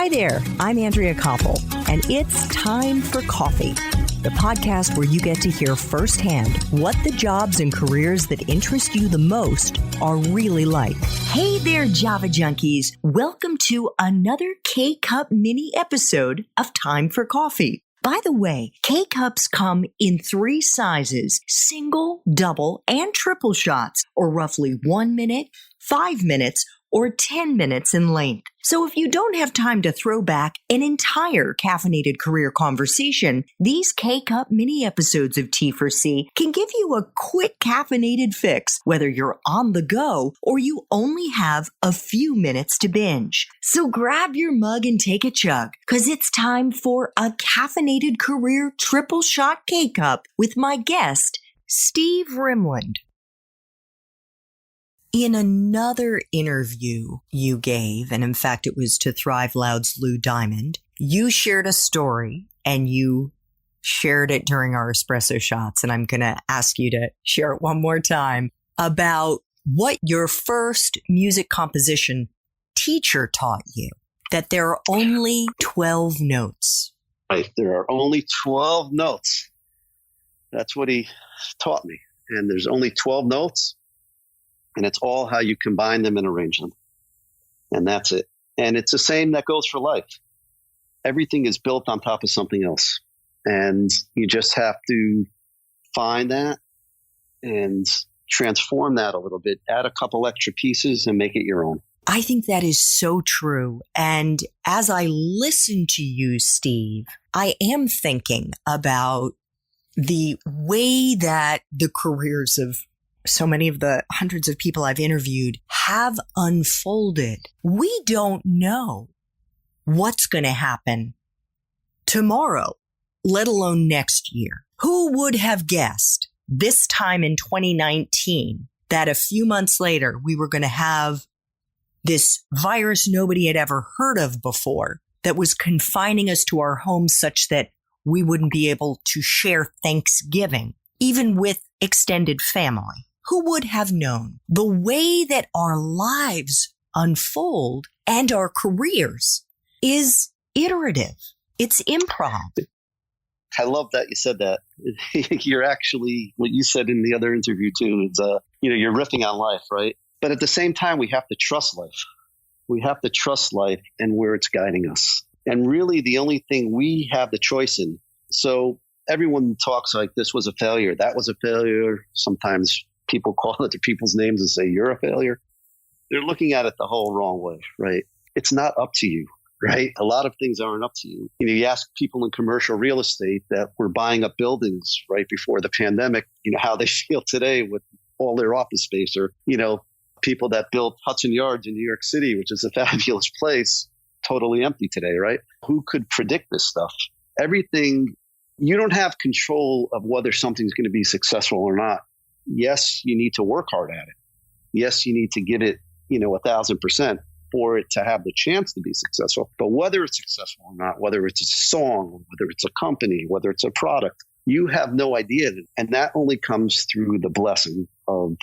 Hi there, I'm Andrea Koppel, and it's time for coffee, the podcast where you get to hear firsthand what the jobs and careers that interest you the most are really like. Hey there, Java junkies. Welcome to another K-Cup mini episode of Time for Coffee. By the way, K-Cups come in 3 sizes, single, double, and triple shots, or roughly 1 minute, 5 minutes, or 10 minutes in length. So if you don't have time to throw back an entire caffeinated career conversation, these K-Cup mini episodes of T4C can give you a quick caffeinated fix, whether you're on the go or you only have a few minutes to binge. So grab your mug and take a chug, because it's time for a caffeinated career triple shot K-Cup with my guest, Steve Rimland. In another interview you gave, and in fact it was to Thrive Loud's Lou Diamond, you shared a story and you shared it during our espresso shots. And I'm going to ask you to share it one more time about what your first music composition teacher taught you, that there are only 12 notes. Right. There are only 12 notes. That's what he taught me. And there's only 12 notes. And it's all how you combine them and arrange them. And that's it. And it's the same that goes for life. Everything is built on top of something else. And you just have to find that and transform that a little bit, add a couple extra pieces and make it your own. I think that is so true. And as I listen to you, Steve, I am thinking about the way that the careers of so many of the hundreds of people I've interviewed have unfolded. We don't know what's going to happen tomorrow, let alone next year. Who would have guessed this time in 2019 that a few months later we were going to have this virus nobody had ever heard of before that was confining us to our homes such that we wouldn't be able to share Thanksgiving, even with extended family? Who would have known? The way that our lives unfold and our careers is iterative. It's improv. I love that you said that. You're actually, what you said in the other interview too, is, you're riffing on life, right? But at the same time, we have to trust life. We have to trust life and where it's guiding us. And really the only thing we have the choice in. So everyone talks like this was a failure. That was a failure. Sometimes people call it to people's names and say, you're a failure. They're looking at it the whole wrong way, right? It's not up to you, right? A lot of things aren't up to you. You ask people in commercial real estate that were buying up buildings right before the pandemic, how they feel today with all their office space, or, people that built Hudson Yards in New York City, which is a fabulous place, totally empty today, right? Who could predict this stuff? Everything, you don't have control of whether something's going to be successful or not. Yes, you need to work hard at it. Yes, you need to get it, 1,000% for it to have the chance to be successful. But whether it's successful or not, whether it's a song, whether it's a company, whether it's a product, you have no idea. And that only comes through the blessing of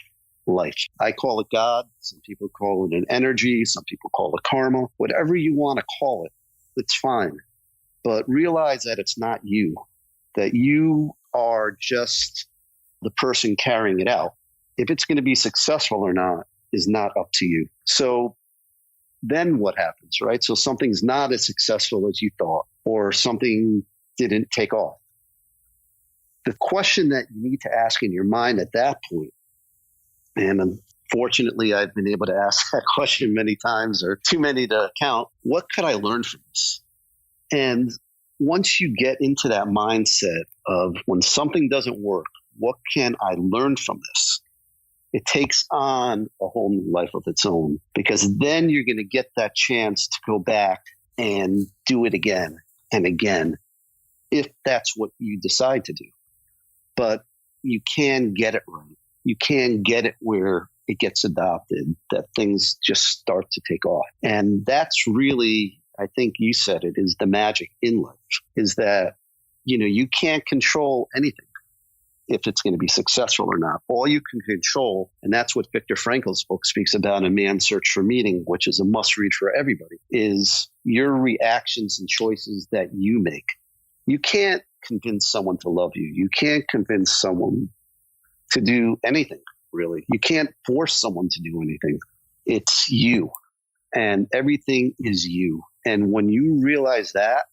life. I call it God. Some people call it an energy. Some people call it karma. Whatever you want to call it, it's fine. But realize that it's not you, that you are just the person carrying it out. If it's going to be successful or not is not up to you. So then what happens, right? So something's not as successful as you thought, or something didn't take off. The question that you need to ask in your mind at that point, and unfortunately I've been able to ask that question many times, or too many to count, what could I learn from this? And once you get into that mindset of when something doesn't work, what can I learn from this? It takes on a whole new life of its own, because then you're going to get that chance to go back and do it again and again, if that's what you decide to do. But you can get it right. You can get it where it gets adopted, that things just start to take off. And that's really, I think you said it, is the magic in life, is that, you can't control anything. if it's going to be successful or not. All you can control, and that's what Viktor Frankl's book speaks about in Man's Search for Meaning, which is a must read for everybody, is your reactions and choices that you make. You can't convince someone to love you. You can't convince someone to do anything, really. You can't force someone to do anything. It's you, and everything is you. And when you realize that,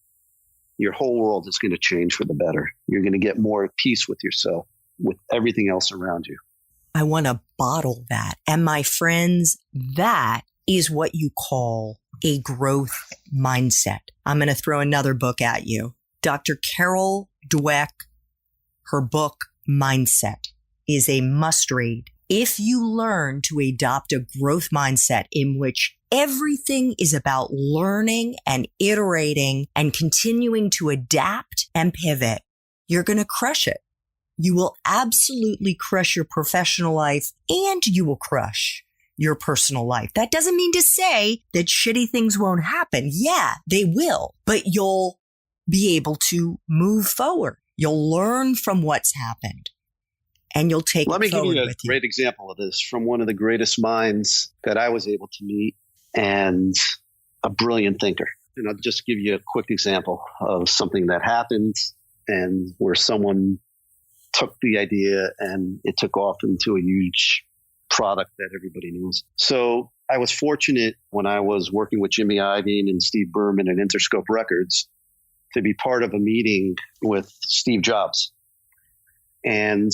your whole world is going to change for the better. You're going to get more at peace with yourself, with everything else around you. I want to bottle that. And my friends, that is what you call a growth mindset. I'm going to throw another book at you. Dr. Carol Dweck, her book, Mindset, is a must read. If you learn to adopt a growth mindset in which everything is about learning and iterating and continuing to adapt and pivot, you're going to crush it. You will absolutely crush your professional life, and you will crush your personal life. That doesn't mean to say that shitty things won't happen. Yeah, they will, but you'll be able to move forward. You'll learn from what's happened, and you'll take it forward with you. Let me give you a great example of this from one of the greatest minds that I was able to meet, and a brilliant thinker. And I'll just give you a quick example of something that happened and where someone took the idea and it took off into a huge product that everybody knows. So I was fortunate when I was working with Jimmy Iovine and Steve Berman at Interscope Records to be part of a meeting with Steve Jobs. And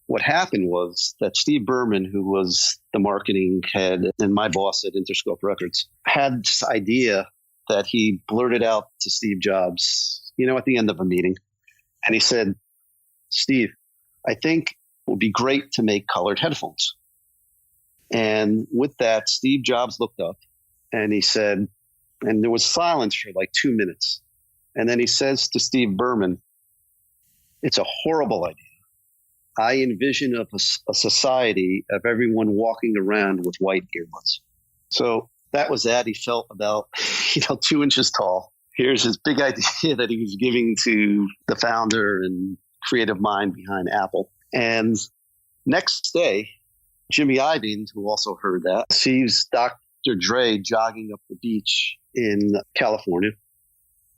what happened was that Steve Berman, who was the marketing head and my boss at Interscope Records, had this idea that he blurted out to Steve Jobs, at the end of a meeting. And he said, "Steve, I think it would be great to make colored headphones." And with that, Steve Jobs looked up and he said, and there was silence for like 2 minutes. And then he says to Steve Berman, "It's a horrible idea. I envision a society of everyone walking around with white earbuds." So that was that. He felt about, 2 inches tall. Here's his big idea that he was giving to the founder and creative mind behind Apple. And next day, Jimmy Iovine, who also heard that, sees Dr. Dre jogging up the beach in California,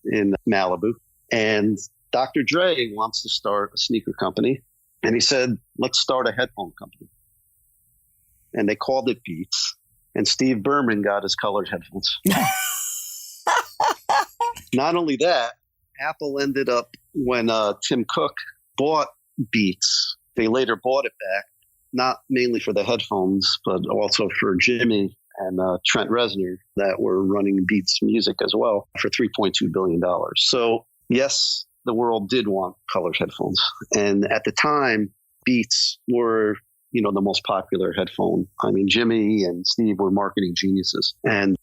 in Malibu. And Dr. Dre wants to start a sneaker company. And he said, "Let's start a headphone company." And they called it Beats. And Steve Berman got his colored headphones. Not only that, Apple ended up, when Tim Cook bought Beats, they later bought it back, not mainly for the headphones, but also for Jimmy and Trent Reznor that were running Beats Music as well for $3.2 billion. So yes, the world did want colored headphones. And at the time, Beats were, the most popular headphone. I mean, Jimmy and Steve were marketing geniuses, and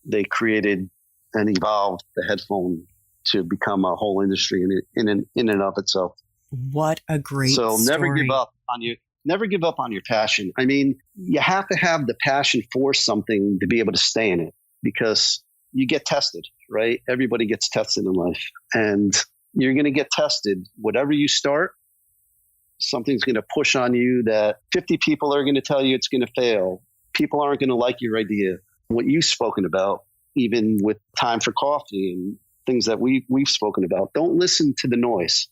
they created and evolved the headphone to become a whole industry in and of itself. What a great story. So never give up on your passion. I mean, you have to have the passion for something to be able to stay in it, because you get tested, right? Everybody gets tested in life, and you're going to get tested. Whatever you start, something's going to push on you that 50 people are going to tell you it's going to fail. People aren't going to like your idea. What you've spoken about, even with Time for Coffee and things that we've spoken about, don't listen to the noise.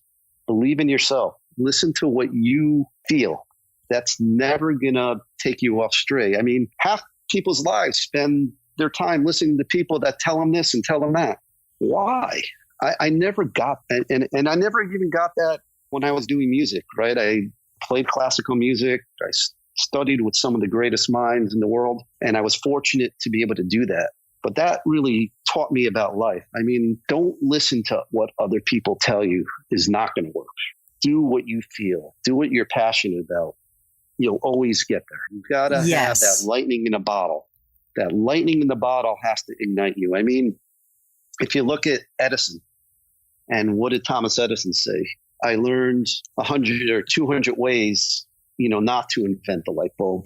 Believe in yourself. Listen to what you feel. That's never going to take you off stray. I mean, half people's lives spend their time listening to people that tell them this and tell them that. Why? I never got that. And I never even got that when I was doing music, right? I played classical music. I studied with some of the greatest minds in the world, and I was fortunate to be able to do that. But that really taught me about life. I mean, don't listen to what other people tell you is not going to work. Do what you feel. Do what you're passionate about. You'll always get there. You've got to have that lightning in a bottle. That lightning in the bottle has to ignite you. I mean, if you look at Edison, and what did Thomas Edison say? I learned 100 or 200 ways, not to invent the light bulb.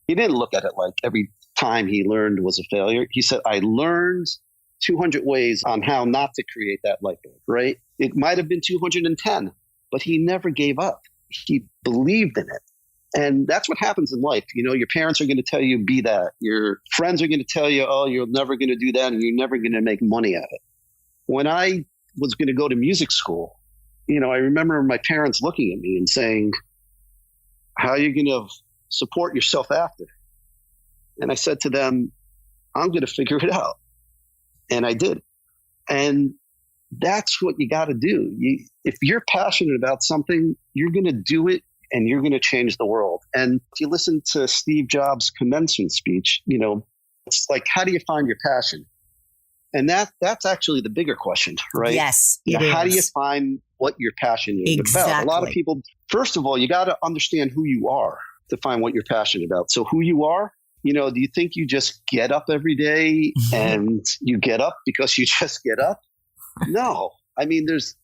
He didn't look at it like every time he learned was a failure. He said, I learned 200 ways on how not to create that light bulb, right? It might have been 210, but he never gave up. He believed in it. And that's what happens in life. You know, your parents are going to tell you, be that. Your friends are going to tell you, oh, you're never going to do that and you're never going to make money at it. When I was going to go to music school, you know, I remember my parents looking at me and saying, how are you going to support yourself after? And I said to them, I'm going to figure it out. And I did. And that's what you got to do. If you're passionate about something, you're going to do it and you're going to change the world. And if you listen to Steve Jobs' commencement speech, you know, it's like, how do you find your passion? And that's actually the bigger question, right? Yes, how do you find what your passion is about? A lot of people, first of all, you got to understand who you are to find what you're passionate about. So who you are, you know, do you think you just get up every day and you get up because you just get up? No. I mean, there's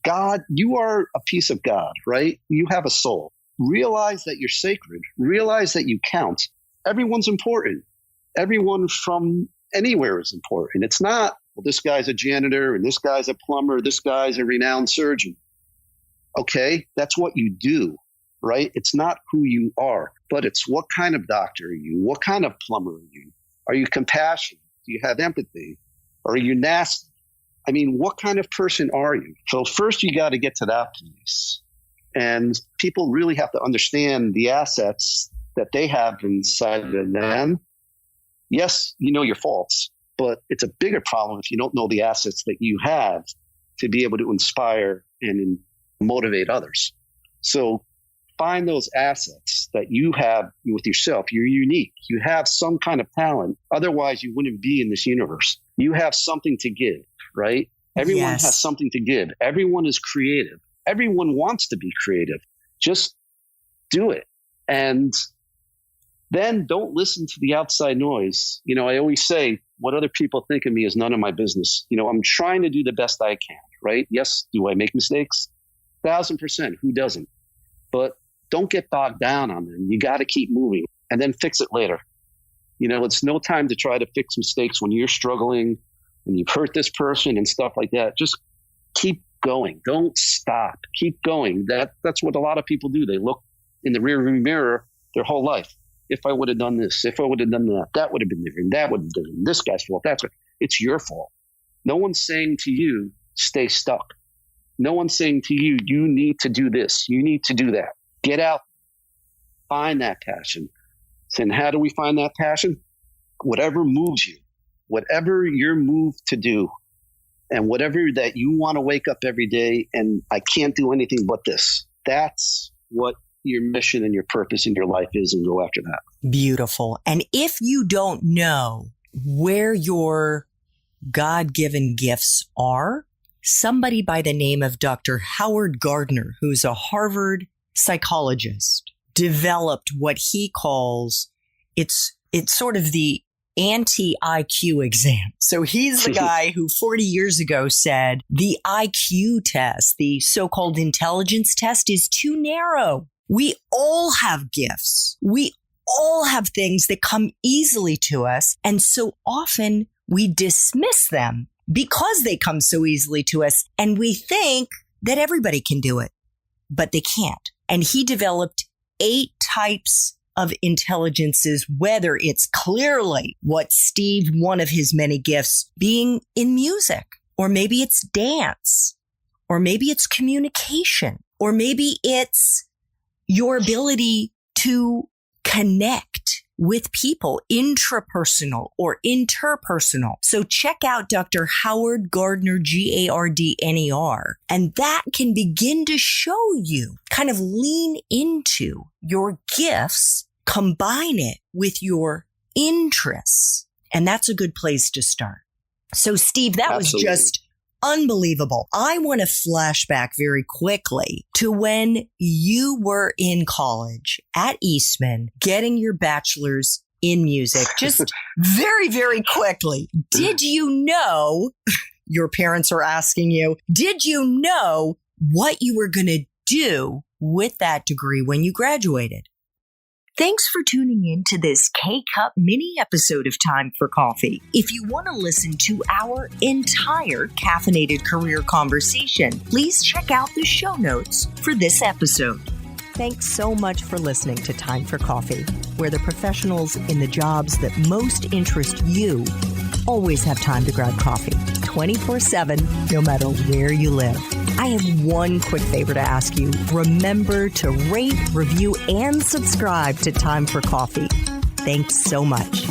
God. You are a piece of God, right? You have a soul. Realize that you're sacred. Realize that you count. Everyone's important. Everyone from anywhere is important. It's not, well, this guy's a janitor and this guy's a plumber. This guy's a renowned surgeon. Okay, that's what you do, right? It's not who you are, but it's what kind of doctor are you? What kind of plumber are you? Are you compassionate? Do you have empathy? Or are you nasty? I mean, what kind of person are you? So first you got to get to that place. And people really have to understand the assets that they have inside of them. Yes, you know your faults, but it's a bigger problem if you don't know the assets that you have to be able to inspire and motivate others. So find those assets that you have with yourself. You're unique. You have some kind of talent. Otherwise, you wouldn't be in this universe. You have something to give, right? Everyone has something to give. Everyone is creative. Everyone wants to be creative. Just do it. And then don't listen to the outside noise. You know, I always say, what other people think of me is none of my business. You know, I'm trying to do the best I can, right? Yes, do I make mistakes? 1,000%. Who doesn't? But don't get bogged down on them. You got to keep moving and then fix it later. You know, it's no time to try to fix mistakes when you're struggling and you've hurt this person and stuff like that. Just keep going. Don't stop. Keep going. That's what a lot of people do. They look in the rearview mirror their whole life. If I would have done this, if I would have done that, that would have been different. That would have been this guy's fault. It's your fault. No one's saying to you, stay stuck. No one's saying to you, you need to do this. You need to do that. Get out. Find that passion. And how do we find that passion? Whatever moves you, whatever you're moved to do, and whatever that you want to wake up every day and I can't do anything but this. That's what your mission and your purpose in your life is, and go after that. Beautiful. And if you don't know where your God-given gifts are, somebody by the name of Dr. Howard Gardner, who's a Harvard psychologist, developed what he calls, it's sort of the anti-IQ exam. So he's the guy who 40 years ago said the IQ test, the so-called intelligence test, is too narrow. We all have gifts. We all have things that come easily to us. And so often we dismiss them because they come so easily to us. And we think that everybody can do it, but they can't. And he developed 8 types of intelligences, whether it's clearly what Steve, one of his many gifts, being in music, or maybe it's dance, or maybe it's communication, or maybe it's your ability to connect with people, intrapersonal or interpersonal. So check out Dr. Howard Gardner, Gardner, and that can begin to show you, kind of lean into your gifts, combine it with your interests. And that's a good place to start. So Steve, that Absolutely. was just unbelievable. I want to flash back very quickly to when you were in college at Eastman getting your bachelor's in music. Just very, very quickly. Did you know, your parents are asking you, did you know what you were going to do with that degree when you graduated? Thanks for tuning in to this K-Cup mini episode of Time for Coffee. If you want to listen to our entire caffeinated career conversation, please check out the show notes for this episode. Thanks so much for listening to Time for Coffee, where the professionals in the jobs that most interest you always have time to grab coffee 24/7, no matter where you live. I have one quick favor to ask you. Remember to rate, review, and subscribe to Time for Coffee. Thanks so much.